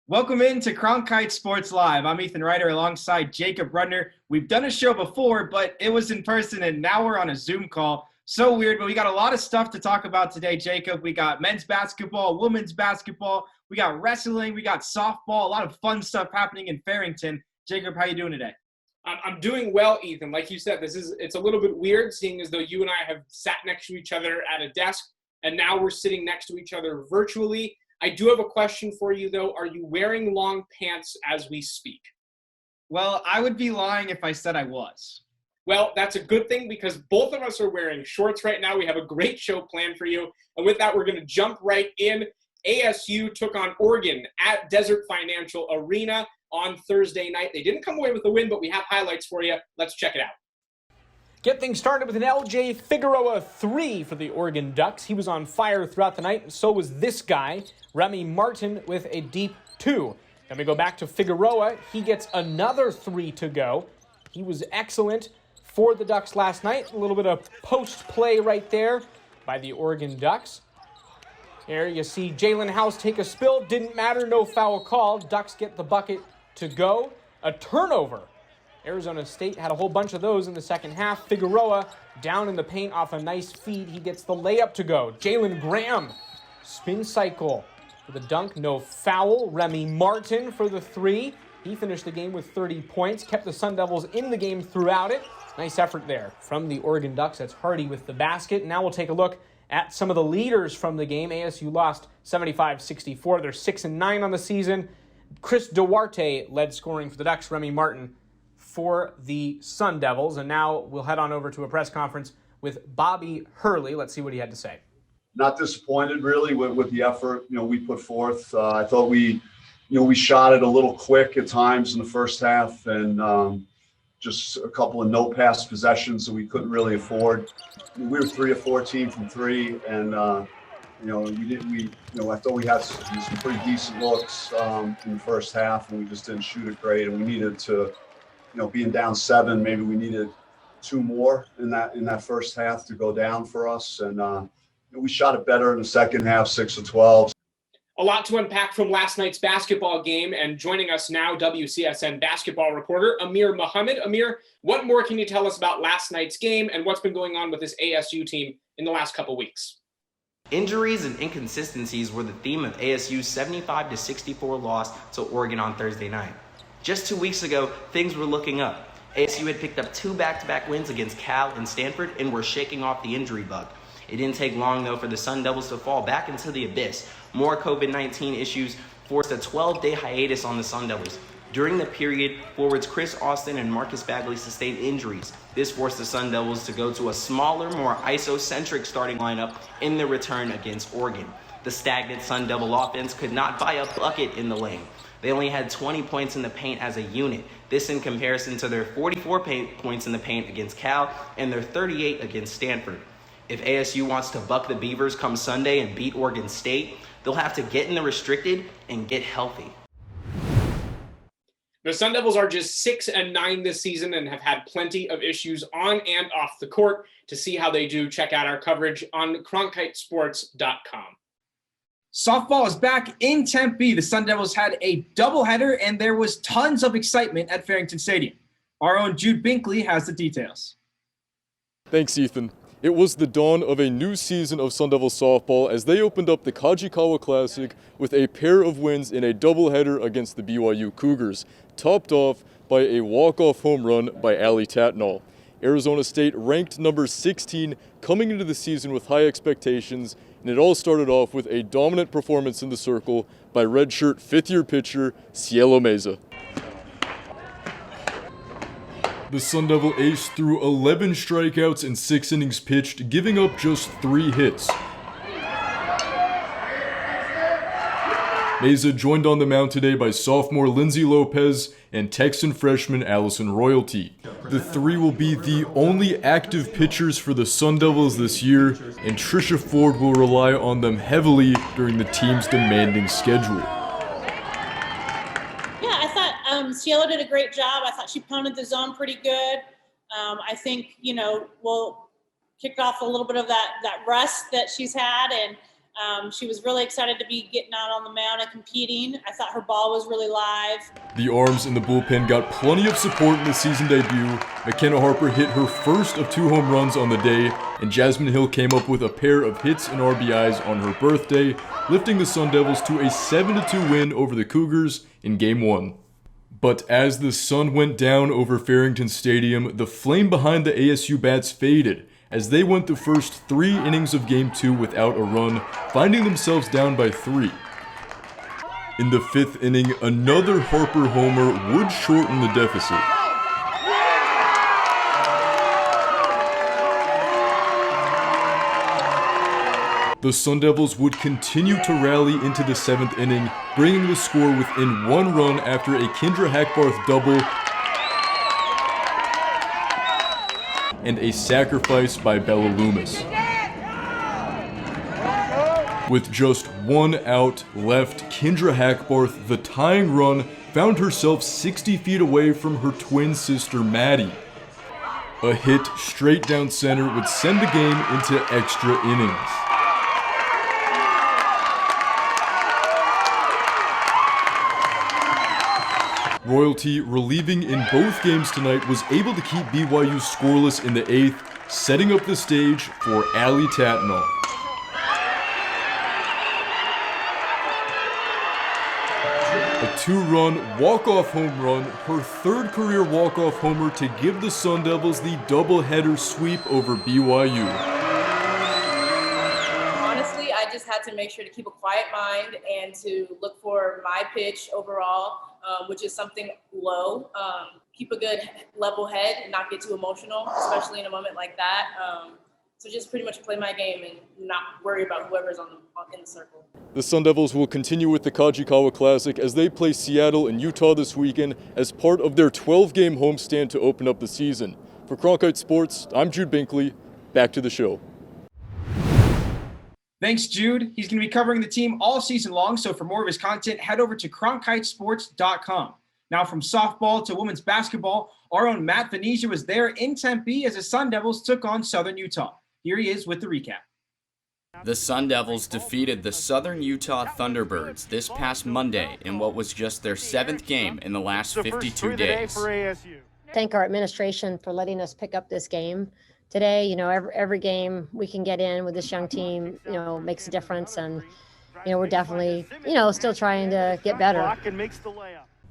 Welcome into Cronkite Sports Live. I'm Ethan Ryter alongside Jacob Rudner. We've done a show before, but it was in person, and now we're on a Zoom call. So weird, but we got a lot of stuff to talk about today, Jacob. We got men's basketball, women's basketball, we got wrestling, we got softball, a lot of fun stuff happening in Farrington. Jacob, how you doing today? I'm doing well, Ethan. Like you said, it's a little bit weird seeing as though you and I have sat next to each other at a desk, and now we're sitting next to each other virtually. I do have a question for you, though. Are you wearing long pants as we speak? Well, I would be lying if I said I was. Well, that's a good thing because both of us are wearing shorts right now. We have a great show planned for you. And with that, we're going to jump right in. ASU took on Oregon at Desert Financial Arena on Thursday night. They didn't come away with a win, but we have highlights for you. Let's check it out. Get things started with an LJ Figueroa 3 for the Oregon Ducks. He was on fire throughout the night, and so was this guy, Remy Martin, with a deep 2. Then we go back to Figueroa. He gets another 3 to go. He was excellent for the Ducks last night. A little bit of post play right there by the Oregon Ducks. Here you see Jalen House take a spill. Didn't matter, no foul call. Ducks get the bucket to go. A turnover. Arizona State had a whole bunch of those in the second half. Figueroa down in the paint off a nice feed. He gets the layup to go. Jalen Graham, spin cycle for the dunk, no foul. Remy Martin for the 3. He finished the game with 30 points, kept the Sun Devils in the game throughout it. Nice effort there from the Oregon Ducks. That's Hardy with the basket. Now we'll take a look at some of the leaders from the game. ASU lost 75-64. They're 6-9 on the season. Chris Duarte led scoring for the Ducks. Remy Martin for the Sun Devils. And now we'll head on over to a press conference with Bobby Hurley. Let's see what he had to say. Not disappointed really with the effort, we put forth. I thought we shot it a little quick at times in the first half and just a couple of no pass possessions that we couldn't really afford. We were 3 of 14 from 3 and I thought we had some pretty decent looks in the first half and we just didn't shoot it great and we needed to being down 7, maybe we needed 2 more in that first half to go down for us. And we shot it better in the second half, 6 of 12. A lot to unpack from last night's basketball game. And joining us now, WCSN basketball reporter Amir Muhammad. Amir, what more can you tell us about last night's game and what's been going on with this ASU team in the last couple weeks? Injuries and inconsistencies were the theme of ASU's 75-64 loss to Oregon on Thursday night. Just 2 weeks ago, things were looking up. ASU had picked up 2 back-to-back wins against Cal and Stanford and were shaking off the injury bug. It didn't take long, though, for the Sun Devils to fall back into the abyss. More COVID-19 issues forced a 12-day hiatus on the Sun Devils. During the period, forwards Chris Austin and Marcus Bagley sustained injuries. This forced the Sun Devils to go to a smaller, more isocentric starting lineup in the return against Oregon. The stagnant Sun Devil offense could not buy a bucket in the lane. They only had 20 points in the paint as a unit. This in comparison to their 44 points in the paint against Cal and their 38 against Stanford. If ASU wants to buck the Beavers come Sunday and beat Oregon State, they'll have to get in the restricted and get healthy. The Sun Devils are just 6-9 this season and have had plenty of issues on and off the court. To see how they do, check out our coverage on cronkitesports.com. Softball is back in Tempe. The Sun Devils had a doubleheader, and there was tons of excitement at Farrington Stadium. Our own Jude Binkley has the details. Thanks, Ethan. It was the dawn of a new season of Sun Devil softball as they opened up the Kajikawa Classic with a pair of wins in a doubleheader against the BYU Cougars, topped off by a walk-off home run by Allie Tatnall. Arizona State ranked number 16 coming into the season with high expectations, and it all started off with a dominant performance in the circle by redshirt fifth-year pitcher Cielo Meza. The Sun Devil ace threw 11 strikeouts in 6 innings pitched, giving up just 3 hits. Meza joined on the mound today by sophomore Lindsay Lopez and Texan freshman Allison Royalty. The 3 will be the only active pitchers for the Sun Devils this year, and Trisha Ford will rely on them heavily during the team's demanding schedule. Cielo did a great job. I thought she pounded the zone pretty good. I think, we'll kick off a little bit of that rust that she's had, and She was really excited to be getting out on the mound and competing. I thought her ball was really live. The arms in the bullpen got plenty of support in the season debut. McKenna Harper hit her first of 2 home runs on the day, and Jasmine Hill came up with a pair of hits and RBIs on her birthday, lifting the Sun Devils to a 7-2 win over the Cougars in Game 1. But as the sun went down over Farrington Stadium, the flame behind the ASU bats faded, as they went the first 3 innings of Game 2 without a run, finding themselves down by 3. In the 5th inning, another Harper homer would shorten the deficit. The Sun Devils would continue to rally into the 7th inning, bringing the score within 1 run after a Kendra Hackbarth double and a sacrifice by Bella Loomis. With just 1 out left, Kendra Hackbarth, the tying run, found herself 60 feet away from her twin sister Maddie. A hit straight down center would send the game into extra innings. Royalty, relieving in both games tonight, was able to keep BYU scoreless in the 8th, setting up the stage for Allie Tatnall. A 2-run walk-off home run, her 3rd career walk-off homer to give the Sun Devils the doubleheader sweep over BYU. Honestly, I just had to make sure to keep a quiet mind and to look for my pitch overall, which is something low. Keep a good level head and not get too emotional, especially in a moment like that. So just pretty much play my game and not worry about whoever's in the circle. The Sun Devils will continue with the Kajikawa Classic as they play Seattle and Utah this weekend as part of their 12-game homestand to open up the season. For Cronkite Sports, I'm Jude Binkley. Back to the show. Thanks, Jude. He's going to be covering the team all season long, so for more of his content, head over to cronkitesports.com. Now from softball to women's basketball, our own Matt Venezia was there in Tempe as the Sun Devils took on Southern Utah. Here he is with the recap. The Sun Devils defeated the Southern Utah Thunderbirds this past Monday in what was just their 7th game in the last 52 days. Thank our administration for letting us pick up this game today. Every game we can get in with this young team, makes a difference. And, we're definitely, still trying to get better.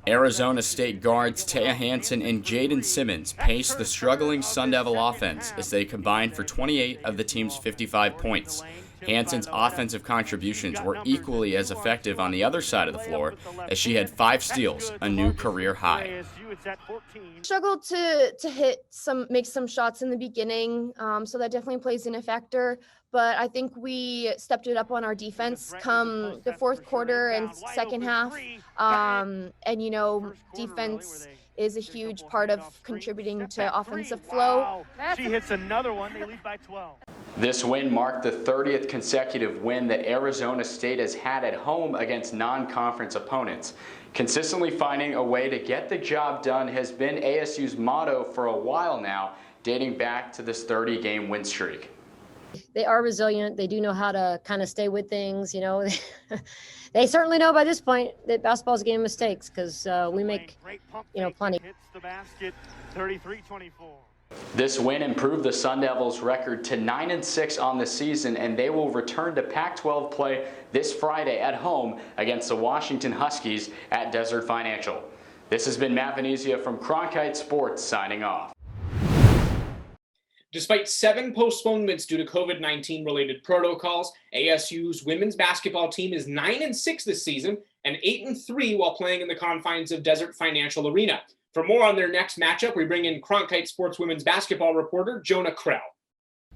Arizona State guards Taya Hansen and Jaden Simmons paced the struggling Sun Devil offense as they combined for 28 of the team's 55 points. Hansen's offensive contributions were equally as effective on the other side of the floor as she had 5 steals, a new career high. Struggled to make some shots in the beginning, so that definitely plays in a factor. But I think we stepped it up on our defense come the 4th quarter and second half. Defense is a huge part of contributing to offensive flow. She hits another one. They lead by 12. This win marked the 30th consecutive win that Arizona State has had at home against non-conference opponents. Consistently finding a way to get the job done has been ASU's motto for a while now, dating back to this 30-game win streak. They are resilient. They do know how to kind of stay with things, They certainly know by this point that basketball is a game of mistakes because we make, plenty. Hits the basket, 33-24. This win improved the Sun Devils' record to 9-6 on the season, and they will return to Pac-12 play this Friday at home against the Washington Huskies at Desert Financial. This has been Matt Venezia from Cronkite Sports signing off. Despite 7 postponements due to COVID-19 related protocols, ASU's women's basketball team is 9-6 this season and 8-3 while playing in the confines of Desert Financial Arena. For more on their next matchup, we bring in Cronkite Sports women's basketball reporter Jonah Krell.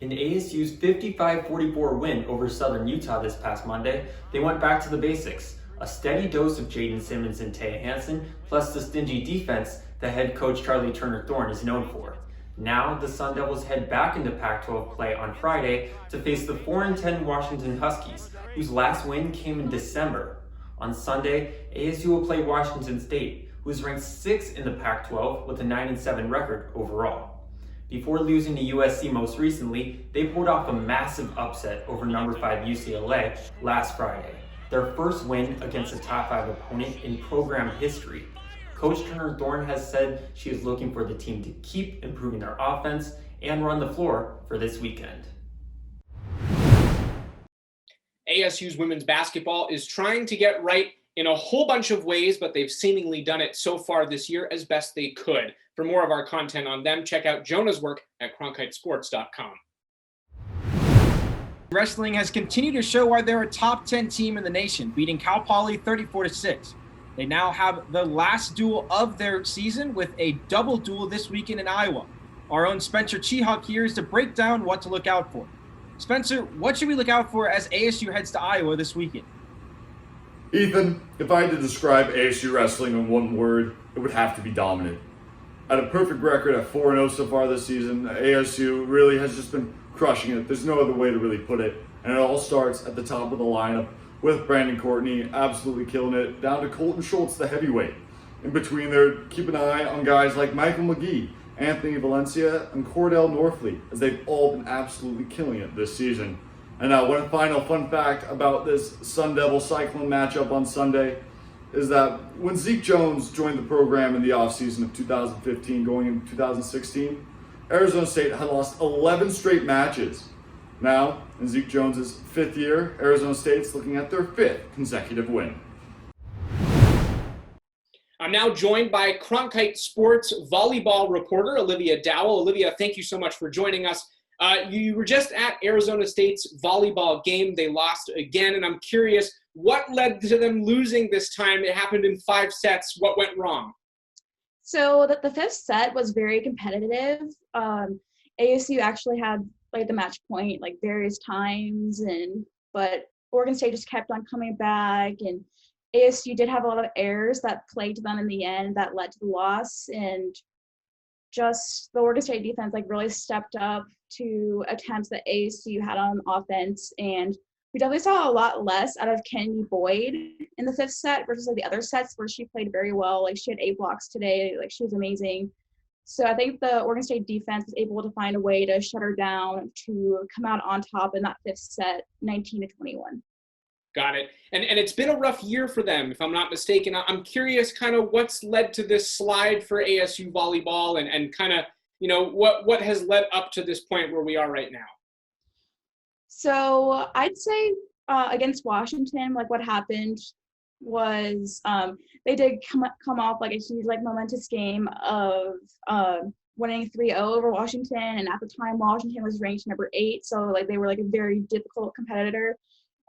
In ASU's 55-44 win over Southern Utah this past Monday, they went back to the basics. A steady dose of Jaden Simmons and Taya Hansen, plus the stingy defense that head coach Charlie Turner-Thorne is known for. Now, the Sun Devils head back into Pac-12 play on Friday to face the 4-10 Washington Huskies, whose last win came in December. On Sunday, ASU will play Washington State, who is ranked 6th in the Pac-12 with a 9-7 record overall. Before losing to USC most recently, they pulled off a massive upset over number 5 UCLA last Friday, their first win against a top 5 opponent in program history. Coach Turner Thorne has said she is looking for the team to keep improving their offense and run the floor for this weekend. ASU's women's basketball is trying to get right in a whole bunch of ways, but they've seemingly done it so far this year as best they could. For more of our content on them, check out Jonah's work at cronkitesports.com. Wrestling has continued to show why they're a top 10 team in the nation, beating Cal Poly 34-6. They now have the last duel of their season with a double duel this weekend in Iowa. Our own Spencer Chihawk here is to break down what to look out for. Spencer, what should we look out for as ASU heads to Iowa this weekend? Ethan, if I had to describe ASU wrestling in one word, it would have to be dominant. At a perfect record at 4-0 so far this season, ASU really has just been crushing it. There's no other way to really put it. And it all starts at the top of the lineup with Brandon Courtney absolutely killing it, down to Colton Schultz, the heavyweight. In between there, keep an eye on guys like Michael McGee, Anthony Valencia, and Cordell Norfleet, as they've all been absolutely killing it this season. And one final fun fact about this Sun Devil Cyclone matchup on Sunday is that when Zeke Jones joined the program in the offseason of 2015 going into 2016, Arizona State had lost 11 straight matches. Now, in Zeke Jones' 5th year, Arizona State's looking at their 5th consecutive win. I'm now joined by Cronkite Sports volleyball reporter Olivia Dowell. Olivia, thank you so much for joining us. You were just at Arizona State's volleyball game. They lost again, and I'm curious, what led to them losing this time? It happened in 5 sets. What went wrong? So the 5th set was very competitive. ASU actually had the match point various times, but Oregon State just kept on coming back, and ASU did have a lot of errors that plagued them in the end that led to the loss. And just the Oregon State defense really stepped up to attempts that ASU had on offense, and we definitely saw a lot less out of Kenny Boyd in the 5th set versus the other sets where she played very well. She had 8 blocks today. She was amazing. So I think the Oregon State defense was able to find a way to shut her down to come out on top in that 5th set, 19-21. Got it. And it's been a rough year for them, if I'm not mistaken. I'm curious kind of what's led to this slide for ASU volleyball and kind of, what has led up to this point where we are right now. So I'd say against Washington, what happened was they did come off a huge momentous game of winning 3-0 over Washington, and at the time Washington was ranked number 8, so they were a very difficult competitor.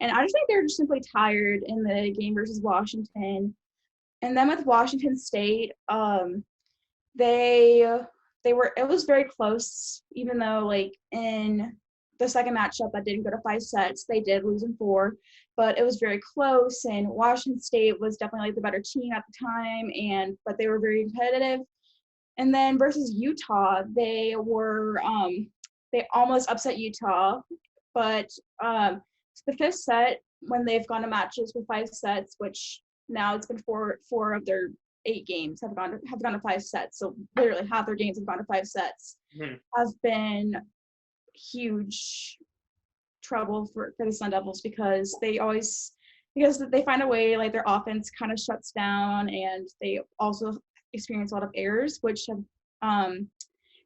And I just think they're just simply tired in the game versus Washington. And then with Washington State, it was very close, even though in the second matchup that didn't go to 5 sets, they did lose in 4, but it was very close, and Washington State was definitely the better team at the time, but they were very competitive. And then versus Utah, they almost upset Utah, but the 5th set, when they've gone to matches with 5 sets, which now it's been 4 of their 8 games have gone to 5 sets, so literally half their games have gone to 5 sets, have been huge trouble for the Sun Devils because they find a way their offense kind of shuts down, and they also experience a lot of errors, which have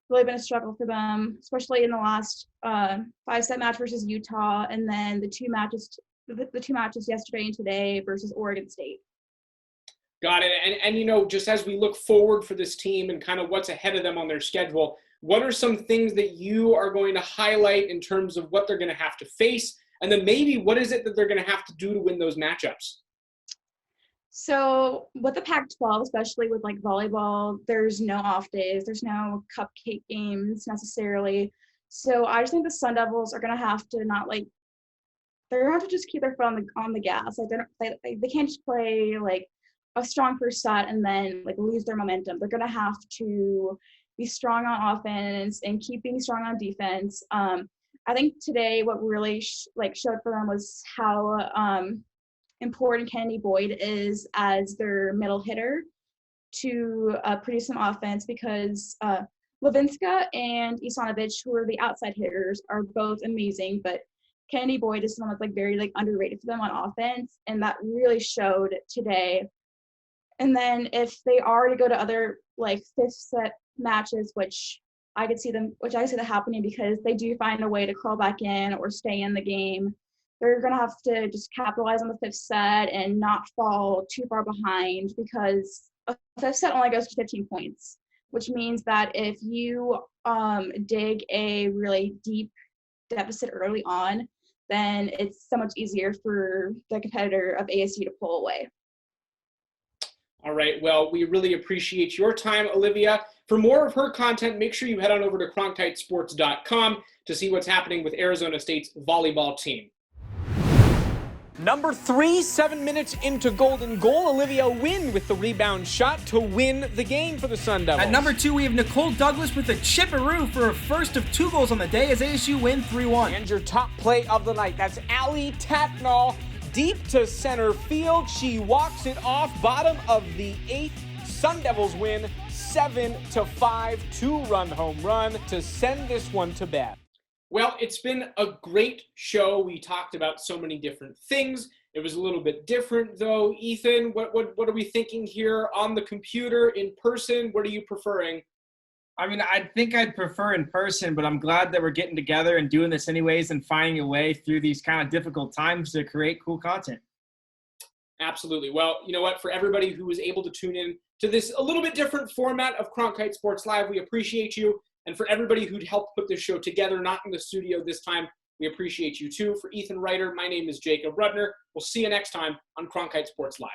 really been a struggle for them, especially in the last 5-set match versus Utah, and then the two matches yesterday and today versus Oregon State. Got it. And just as we look forward for this team and kind of what's ahead of them on their schedule, what are some things that you are going to highlight in terms of what they're going to have to face? And then maybe what is it that they're going to have to do to win those matchups? So with the Pac-12, especially with volleyball, there's no off days. There's no cupcake games necessarily. So I just think the Sun Devils are going to have to they're going to have to just keep their foot on the gas. They can't just play a strong first set and then lose their momentum. They're going to have to be strong on offense and keep being strong on defense. I think today what really showed for them was how important Kenny Boyd is as their middle hitter to produce some offense, because Levinska and Isanovich, who are the outside hitters, are both amazing, but Kennedy Boyd is someone that's very underrated for them on offense, and that really showed today. And then if they are to go to other fifth set matches, which I could see that happening because they do find a way to crawl back in or stay in the game, they're going to have to just capitalize on the fifth set and not fall too far behind, because a fifth set only goes to 15 points, which means that if you dig a really deep deficit early on, then it's so much easier for the competitor of ASU to pull away. All right, well, we really appreciate your time, Olivia. For more of her content, make sure you head on over to cronkitesports.com to see what's happening with Arizona State's volleyball team. Number 3, 7 minutes into Golden Goal. Olivia Wynn with the rebound shot to win the game for the Sun Devils. At number 2, we have Nicole Douglas with a chipperoo for her first of 2 goals on the day as ASU win 3-1. And your top play of the night, that's Allie Tatnall. Deep to center field. She walks it off. Bottom of the 8th. Sun Devils win 7-5. 2-run home run to send this one to bed. Well, it's been a great show. We talked about so many different things. It was a little bit different, though. Ethan, what are we thinking here on the computer, in person? What are you preferring? I mean, I think I'd prefer in person, but I'm glad that we're getting together and doing this anyways and finding a way through these kind of difficult times to create cool content. Absolutely. Well, you know what? For everybody who was able to tune in to this a little bit different format of Cronkite Sports Live, we appreciate you. And for everybody who'd helped put this show together, not in the studio this time, we appreciate you too. For Ethan Ryter, my name is Jacob Rudner. We'll see you next time on Cronkite Sports Live.